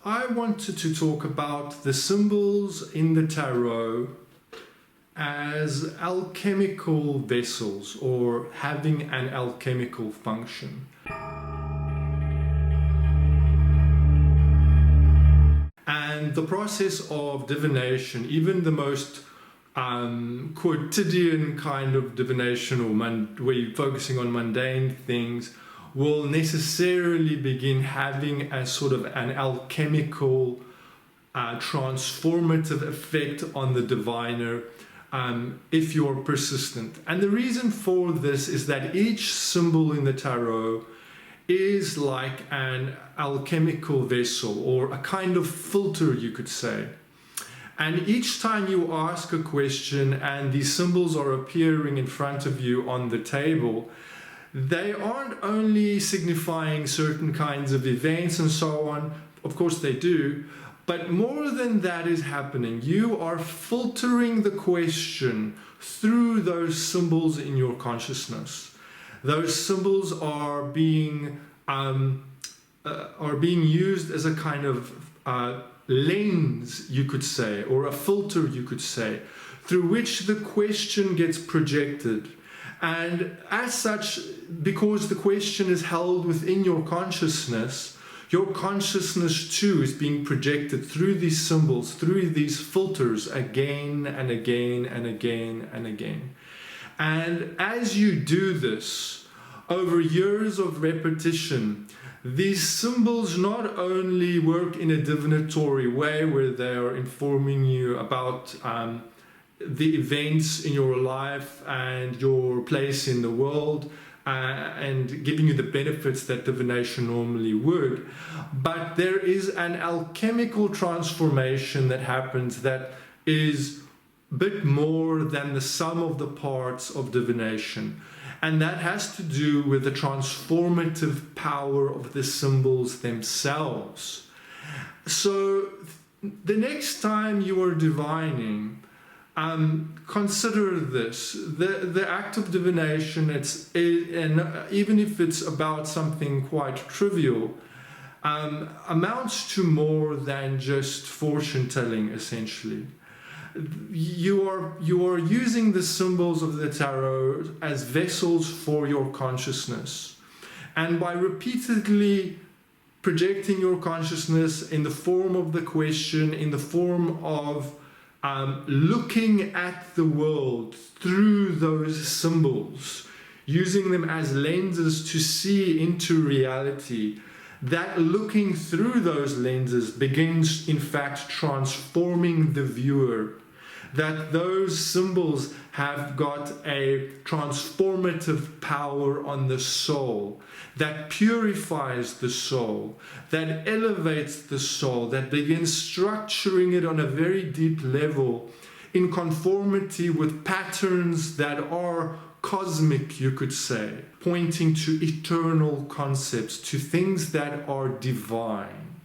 I wanted to talk about the symbols in the tarot as alchemical vessels or having an alchemical function. And the process of divination, even the most quotidian kind of divination, or where you're focusing on mundane things, will necessarily begin having a sort of an alchemical transformative effect on the diviner if you're persistent. And the reason for this is that each symbol in the tarot is like an alchemical vessel, or a kind of filter, you could say. And each time you ask a question and these symbols are appearing in front of you on the table, they aren't only signifying certain kinds of events and so on, of course they do, but more than that is happening. You are filtering the question through those symbols in your consciousness. Those symbols are being used as a kind of lens, you could say, or a filter, you could say, through which the question gets projected. And as such, because the question is held within your consciousness too is being projected through these symbols, through these filters, again and again and again and again. And as you do this, over years of repetition, these symbols not only work in a divinatory way, where they are informing you about the events in your life and your place in the world, and giving you the benefits that divination normally would, but there is an alchemical transformation that happens that is a bit more than the sum of the parts of divination. And that has to do with the transformative power of the symbols themselves. So the next time you are divining, consider this: the act of divination, and even if it's about something quite trivial, amounts to more than just fortune telling. Essentially, you are using the symbols of the tarot as vessels for your consciousness, and by repeatedly projecting your consciousness in the form of the question, in the form of looking at the world through those symbols, using them as lenses to see into reality, that looking through those lenses begins in fact transforming the viewer. That those symbols have got a transformative power on the soul, that purifies the soul, that elevates the soul, that begins structuring it on a very deep level in conformity with patterns that are cosmic, you could say, pointing to eternal concepts, to things that are divine.